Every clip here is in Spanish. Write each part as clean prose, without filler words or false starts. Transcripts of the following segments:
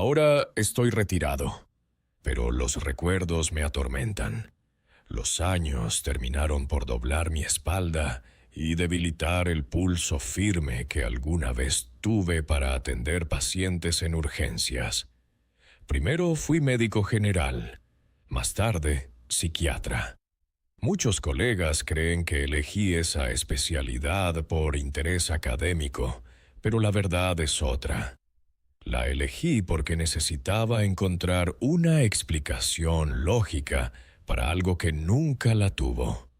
Ahora estoy retirado, pero los recuerdos me atormentan. Los años terminaron por doblar mi espalda y debilitar el pulso firme que alguna vez tuve para atender pacientes en urgencias. Primero fui médico general, más tarde psiquiatra. Muchos colegas creen que elegí esa especialidad por interés académico, pero la verdad es otra. La elegí porque necesitaba encontrar una explicación lógica para algo que nunca la tuvo.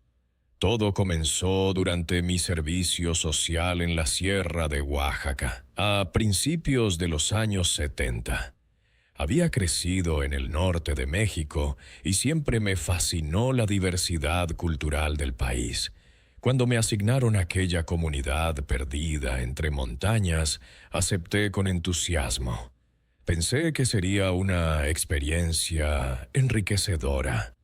Todo comenzó durante mi servicio social en la Sierra de Oaxaca, a principios de los años 70. Había crecido en el norte de México y siempre me fascinó la diversidad cultural del país. Cuando me asignaron aquella comunidad perdida entre montañas, acepté con entusiasmo. Pensé que sería una experiencia enriquecedora.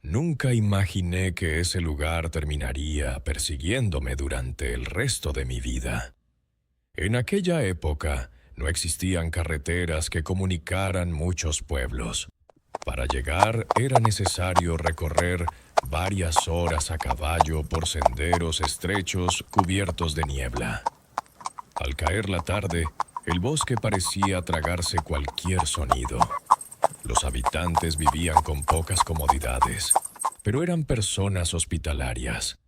Nunca imaginé que ese lugar terminaría persiguiéndome durante el resto de mi vida. En aquella época, no existían carreteras que comunicaran muchos pueblos. Para llegar era necesario recorrer varias horas a caballo por senderos estrechos cubiertos de niebla. Al caer la tarde, el bosque parecía tragarse cualquier sonido. Los habitantes vivían con pocas comodidades, pero eran personas hospitalarias.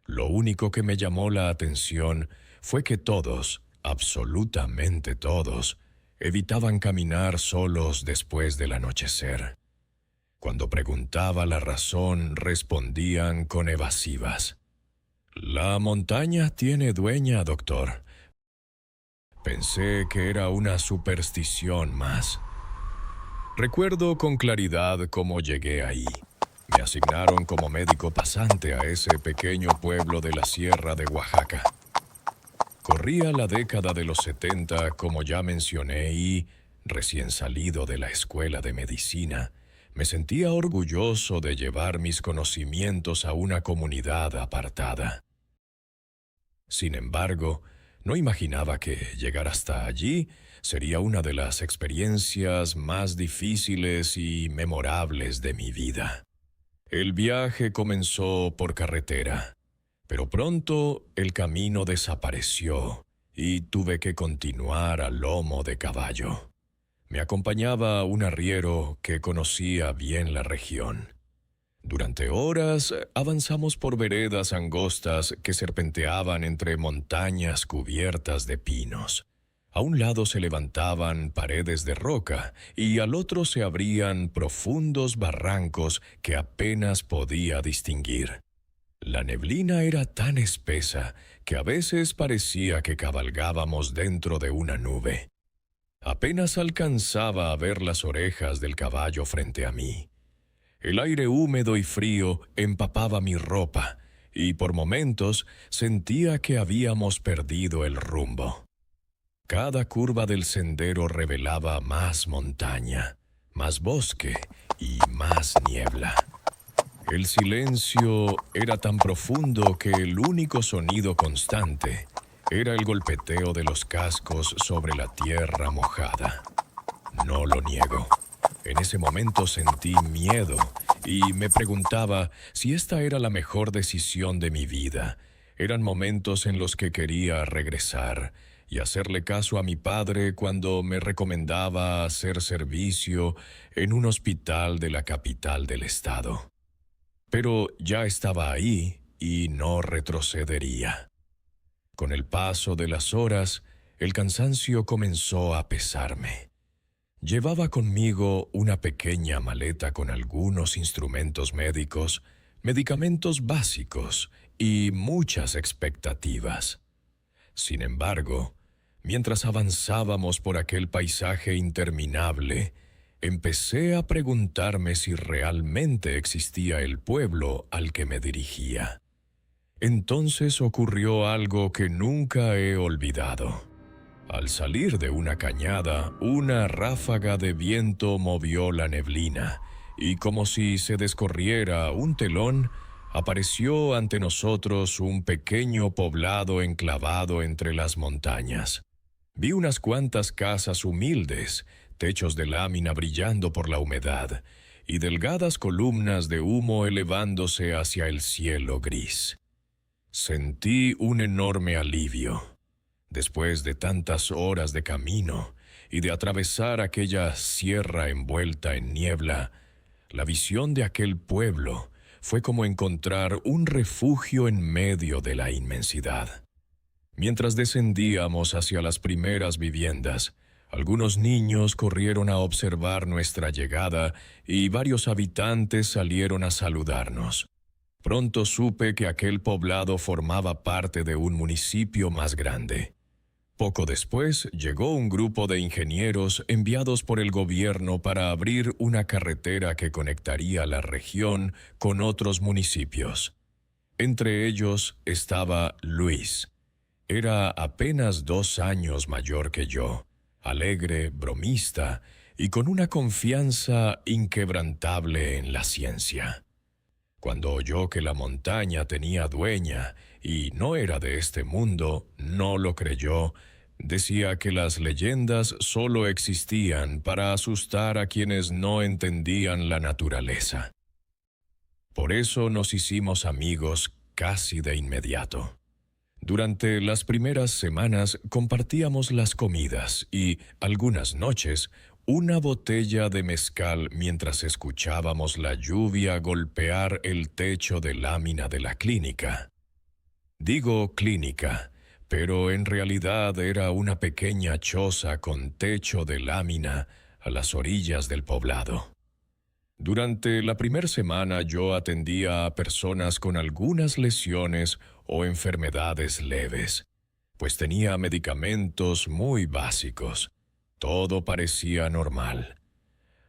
Lo único que me llamó la atención fue que todos, absolutamente todos, evitaban caminar solos después del anochecer. Cuando preguntaba la razón, respondían con evasivas. «La montaña tiene dueña, doctor». Pensé que era una superstición más. Recuerdo con claridad cómo llegué ahí. Me asignaron como médico pasante a ese pequeño pueblo de la Sierra de Oaxaca. Corría la década de los 70, como ya mencioné, y, recién salido de la escuela de medicina, me sentía orgulloso de llevar mis conocimientos a una comunidad apartada. Sin embargo, no imaginaba que llegar hasta allí sería una de las experiencias más difíciles y memorables de mi vida. El viaje comenzó por carretera, pero pronto el camino desapareció y tuve que continuar a lomo de caballo. Me acompañaba un arriero que conocía bien la región. Durante horas avanzamos por veredas angostas que serpenteaban entre montañas cubiertas de pinos. A un lado se levantaban paredes de roca y al otro se abrían profundos barrancos que apenas podía distinguir. La neblina era tan espesa que a veces parecía que cabalgábamos dentro de una nube. Apenas alcanzaba a ver las orejas del caballo frente a mí. El aire húmedo y frío empapaba mi ropa y por momentos sentía que habíamos perdido el rumbo. Cada curva del sendero revelaba más montaña, más bosque y más niebla. El silencio era tan profundo que el único sonido constante era el golpeteo de los cascos sobre la tierra mojada. No lo niego. En ese momento sentí miedo y me preguntaba si esta era la mejor decisión de mi vida. Eran momentos en los que quería regresar y hacerle caso a mi padre cuando me recomendaba hacer servicio en un hospital de la capital del estado. Pero ya estaba ahí y no retrocedería. Con el paso de las horas, el cansancio comenzó a pesarme. Llevaba conmigo una pequeña maleta con algunos instrumentos médicos, medicamentos básicos y muchas expectativas. Sin embargo, mientras avanzábamos por aquel paisaje interminable, empecé a preguntarme si realmente existía el pueblo al que me dirigía. Entonces ocurrió algo que nunca he olvidado. Al salir de una cañada, una ráfaga de viento movió la neblina, y como si se descorriera un telón, apareció ante nosotros un pequeño poblado enclavado entre las montañas. Vi unas cuantas casas humildes, techos de lámina brillando por la humedad y delgadas columnas de humo elevándose hacia el cielo gris. Sentí un enorme alivio. Después de tantas horas de camino y de atravesar aquella sierra envuelta en niebla, la visión de aquel pueblo fue como encontrar un refugio en medio de la inmensidad. Mientras descendíamos hacia las primeras viviendas, algunos niños corrieron a observar nuestra llegada y varios habitantes salieron a saludarnos. Pronto supe que aquel poblado formaba parte de un municipio más grande. Poco después llegó un grupo de ingenieros enviados por el gobierno para abrir una carretera que conectaría la región con otros municipios. Entre ellos estaba Luis. Era apenas 2 años mayor que yo, alegre, bromista y con una confianza inquebrantable en la ciencia. Cuando oyó que la montaña tenía dueña y no era de este mundo, no lo creyó. Decía que las leyendas solo existían para asustar a quienes no entendían la naturaleza. Por eso nos hicimos amigos casi de inmediato. Durante las primeras semanas compartíamos las comidas y, algunas noches, una botella de mezcal mientras escuchábamos la lluvia golpear el techo de lámina de la clínica. Digo clínica, pero en realidad era una pequeña choza con techo de lámina a las orillas del poblado. Durante la primera semana yo atendía a personas con algunas lesiones o enfermedades leves, pues tenía medicamentos muy básicos. Todo parecía normal.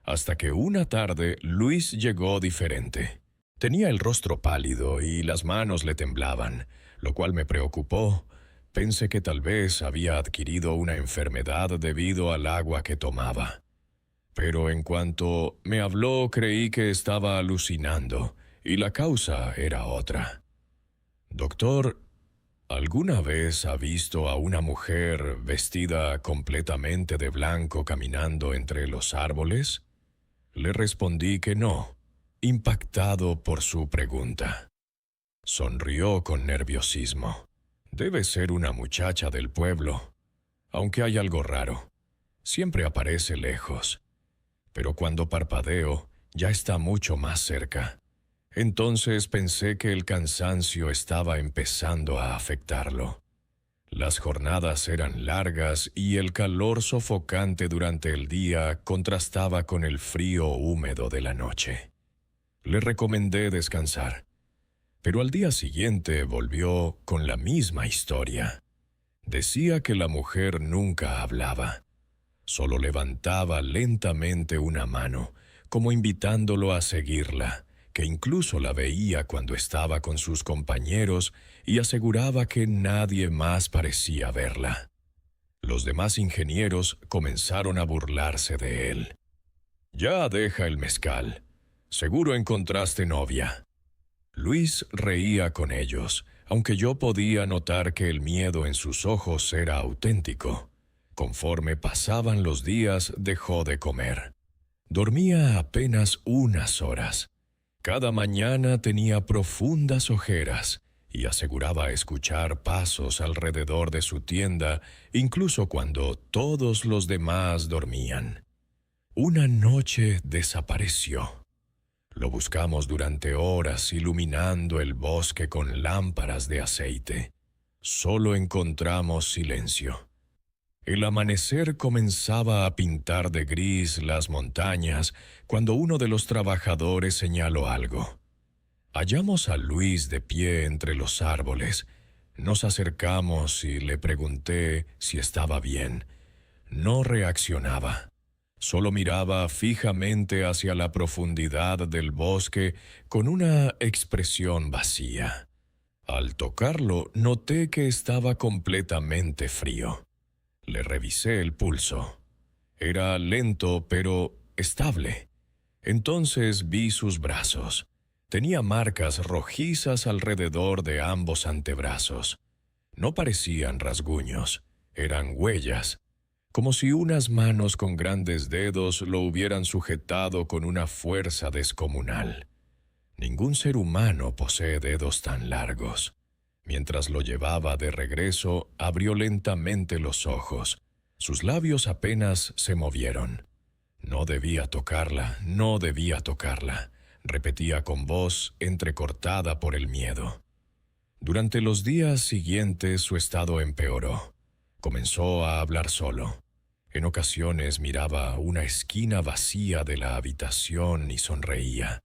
Hasta que una tarde Luis llegó diferente. Tenía el rostro pálido y las manos le temblaban, lo cual me preocupó. Pensé que tal vez había adquirido una enfermedad debido al agua que tomaba. Pero en cuanto me habló creí que estaba alucinando y la causa era otra. Doctor, ¿alguna vez ha visto a una mujer vestida completamente de blanco caminando entre los árboles? Le respondí que no, impactado por su pregunta. Sonrió con nerviosismo. Debe ser una muchacha del pueblo. Aunque hay algo raro. Siempre aparece lejos. Pero cuando parpadeo, ya está mucho más cerca. Entonces pensé que el cansancio estaba empezando a afectarlo. Las jornadas eran largas y el calor sofocante durante el día contrastaba con el frío húmedo de la noche. Le recomendé descansar, pero al día siguiente volvió con la misma historia. Decía que la mujer nunca hablaba. Solo levantaba lentamente una mano, como invitándolo a seguirla, que incluso la veía cuando estaba con sus compañeros y aseguraba que nadie más parecía verla. Los demás ingenieros comenzaron a burlarse de él. «Ya deja el mezcal. Seguro encontraste novia». Luis reía con ellos, aunque yo podía notar que el miedo en sus ojos era auténtico. Conforme pasaban los días, dejó de comer. Dormía apenas unas horas. Cada mañana tenía profundas ojeras y aseguraba escuchar pasos alrededor de su tienda, incluso cuando todos los demás dormían. Una noche desapareció. Lo buscamos durante horas iluminando el bosque con lámparas de aceite. Solo encontramos silencio. El amanecer comenzaba a pintar de gris las montañas cuando uno de los trabajadores señaló algo. Hallamos a Luis de pie entre los árboles. Nos acercamos y le pregunté si estaba bien. No reaccionaba. Solo miraba fijamente hacia la profundidad del bosque con una expresión vacía. Al tocarlo, noté que estaba completamente frío. Le revisé el pulso. Era lento, pero estable. Entonces vi sus brazos. Tenía marcas rojizas alrededor de ambos antebrazos. No parecían rasguños, eran huellas. como si unas manos con grandes dedos lo hubieran sujetado con una fuerza descomunal. Ningún ser humano posee dedos tan largos. Mientras lo llevaba de regreso, abrió lentamente los ojos. Sus labios apenas se movieron. No debía tocarla, no debía tocarla, repetía con voz entrecortada por el miedo. Durante los días siguientes su estado empeoró. Comenzó a hablar solo. En ocasiones miraba una esquina vacía de la habitación y sonreía.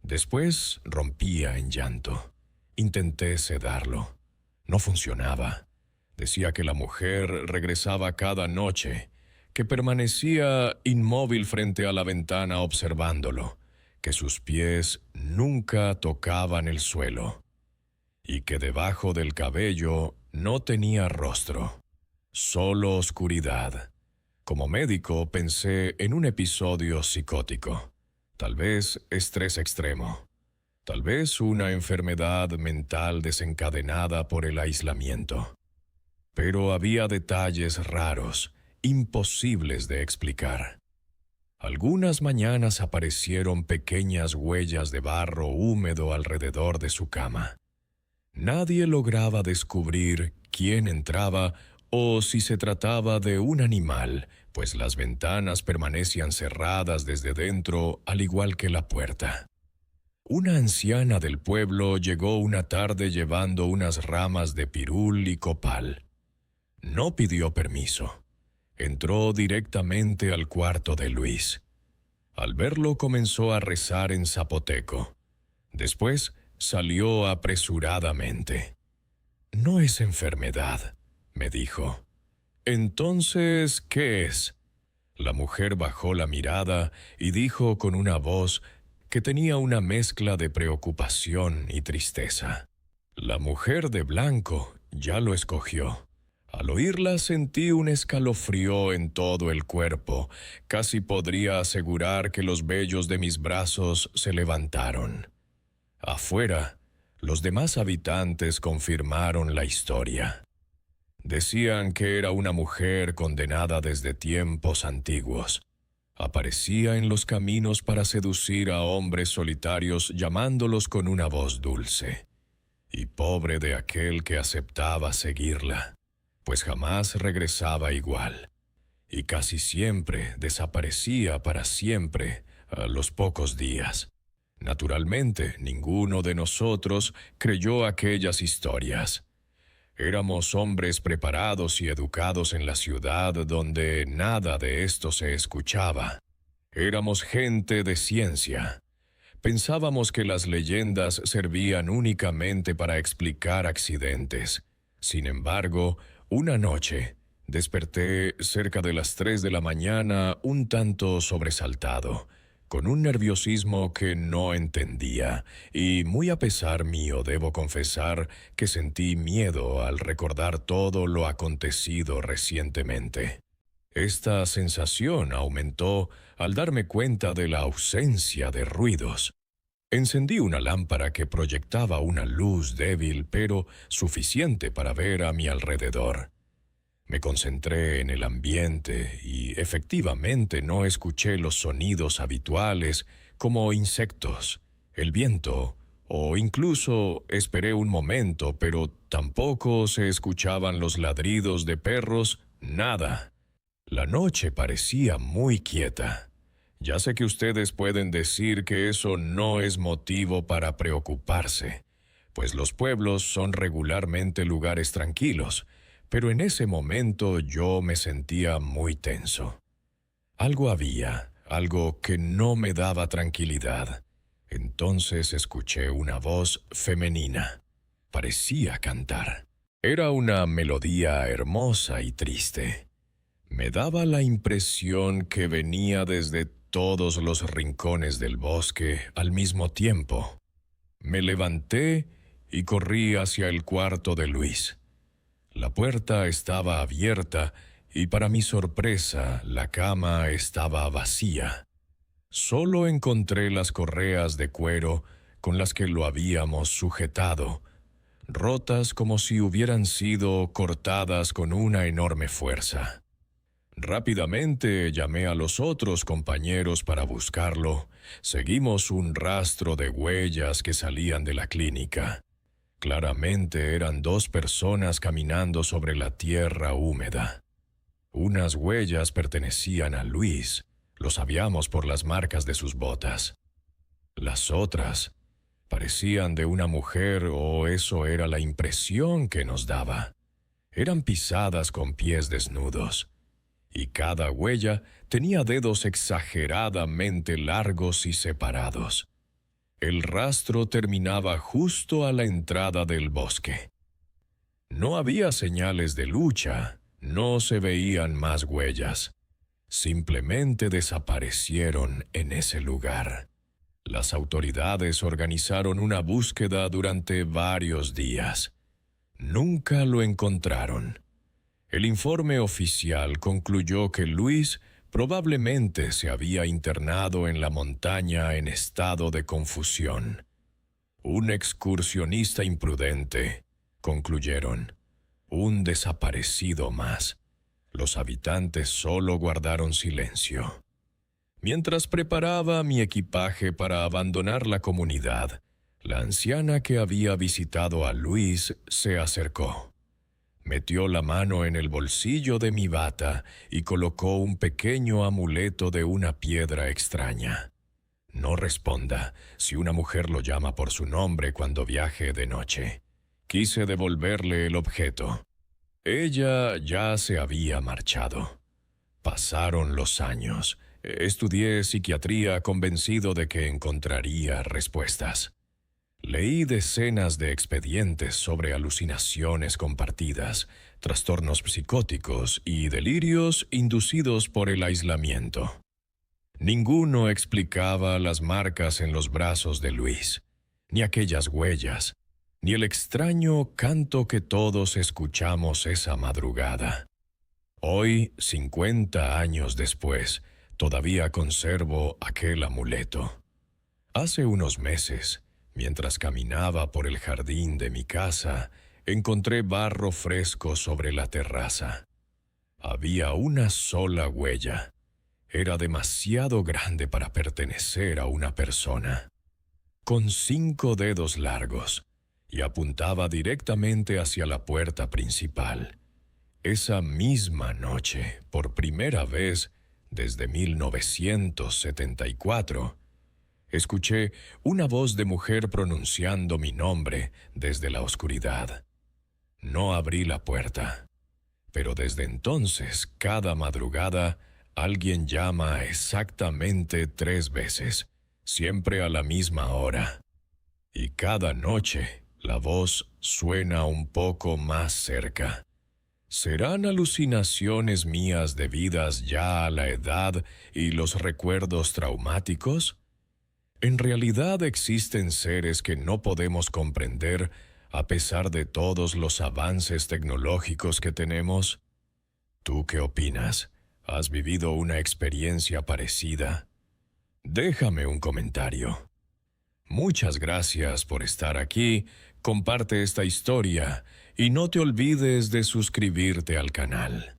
Después rompía en llanto. Intenté sedarlo. No funcionaba. Decía que la mujer regresaba cada noche, que permanecía inmóvil frente a la ventana observándolo, que sus pies nunca tocaban el suelo, y que debajo del cabello no tenía rostro, solo oscuridad. Como médico pensé en un episodio psicótico, tal vez estrés extremo, tal vez una enfermedad mental desencadenada por el aislamiento. Pero había detalles raros, imposibles de explicar. Algunas mañanas aparecieron pequeñas huellas de barro húmedo alrededor de su cama. Nadie lograba descubrir quién entraba o si se trataba de un animal, pues las ventanas permanecían cerradas desde dentro, al igual que la puerta. Una anciana del pueblo llegó una tarde llevando unas ramas de pirul y copal. No pidió permiso. Entró directamente al cuarto de Luis. Al verlo comenzó a rezar en zapoteco. Después salió apresuradamente. «No es enfermedad», me dijo. «Entonces, ¿qué es?» La mujer bajó la mirada y dijo con una voz que tenía una mezcla de preocupación y tristeza. «La mujer de blanco ya lo escogió». Al oírla sentí un escalofrío en todo el cuerpo. Casi podría asegurar que los vellos de mis brazos se levantaron. Afuera, los demás habitantes confirmaron la historia. Decían que era una mujer condenada desde tiempos antiguos. Aparecía en los caminos para seducir a hombres solitarios llamándolos con una voz dulce. Y pobre de aquel que aceptaba seguirla, pues jamás regresaba igual, y casi siempre desaparecía para siempre a los pocos días. Naturalmente, ninguno de nosotros creyó aquellas historias. Éramos hombres preparados y educados en la ciudad donde nada de esto se escuchaba. Éramos gente de ciencia. Pensábamos que las leyendas servían únicamente para explicar accidentes. Sin embargo, una noche, desperté cerca de las 3 de la mañana un tanto sobresaltado, con un nerviosismo que no entendía, y muy a pesar mío debo confesar que sentí miedo al recordar todo lo acontecido recientemente. Esta sensación aumentó al darme cuenta de la ausencia de ruidos. Encendí una lámpara que proyectaba una luz débil pero suficiente para ver a mi alrededor. Me concentré en el ambiente y efectivamente no escuché los sonidos habituales como insectos, el viento o incluso esperé un momento, pero tampoco se escuchaban los ladridos de perros, nada. La noche parecía muy quieta. Ya sé que ustedes pueden decir que eso no es motivo para preocuparse, pues los pueblos son regularmente lugares tranquilos, pero en ese momento yo me sentía muy tenso. Algo había, algo que no me daba tranquilidad. Entonces escuché una voz femenina. Parecía cantar. Era una melodía hermosa y triste. Me daba la impresión que venía desde todos los rincones del bosque al mismo tiempo. Me levanté y corrí hacia el cuarto de Luis. La puerta estaba abierta y para mi sorpresa la cama estaba vacía. Solo encontré las correas de cuero con las que lo habíamos sujetado, rotas como si hubieran sido cortadas con una enorme fuerza. Rápidamente llamé a los otros compañeros para buscarlo. Seguimos un rastro de huellas que salían de la clínica. Claramente eran dos personas caminando sobre la tierra húmeda. Unas huellas pertenecían a Luis, lo sabíamos por las marcas de sus botas. Las otras parecían de una mujer, o eso era la impresión que nos daba. Eran pisadas con pies desnudos, y cada huella tenía dedos exageradamente largos y separados. El rastro terminaba justo a la entrada del bosque. No había señales de lucha, no se veían más huellas. Simplemente desaparecieron en ese lugar. Las autoridades organizaron una búsqueda durante varios días. Nunca lo encontraron. El informe oficial concluyó que Luis probablemente se había internado en la montaña en estado de confusión. Un excursionista imprudente, concluyeron. Un desaparecido más. Los habitantes solo guardaron silencio. Mientras preparaba mi equipaje para abandonar la comunidad, la anciana que había visitado a Luis se acercó. Metió la mano en el bolsillo de mi bata y colocó un pequeño amuleto de una piedra extraña. No responda si una mujer lo llama por su nombre cuando viaje de noche. Quise devolverle el objeto. Ella ya se había marchado. Pasaron los años. Estudié psiquiatría convencido de que encontraría respuestas. Leí decenas de expedientes sobre alucinaciones compartidas, trastornos psicóticos y delirios inducidos por el aislamiento. Ninguno explicaba las marcas en los brazos de Luis, ni aquellas huellas, ni el extraño canto que todos escuchamos esa madrugada. Hoy, 50 años después, todavía conservo aquel amuleto. Hace unos meses, mientras caminaba por el jardín de mi casa, encontré barro fresco sobre la terraza. Había una sola huella. Era demasiado grande para pertenecer a una persona. Con 5 dedos largos, y apuntaba directamente hacia la puerta principal. Esa misma noche, por primera vez desde 1974, escuché una voz de mujer pronunciando mi nombre desde la oscuridad. No abrí la puerta, pero desde entonces, cada madrugada, alguien llama exactamente 3 veces, siempre a la misma hora. Y cada noche, la voz suena un poco más cerca. ¿Serán alucinaciones mías debidas ya a la edad y los recuerdos traumáticos? ¿En realidad existen seres que no podemos comprender a pesar de todos los avances tecnológicos que tenemos? ¿Tú qué opinas? ¿Has vivido una experiencia parecida? Déjame un comentario. Muchas gracias por estar aquí, comparte esta historia y no te olvides de suscribirte al canal.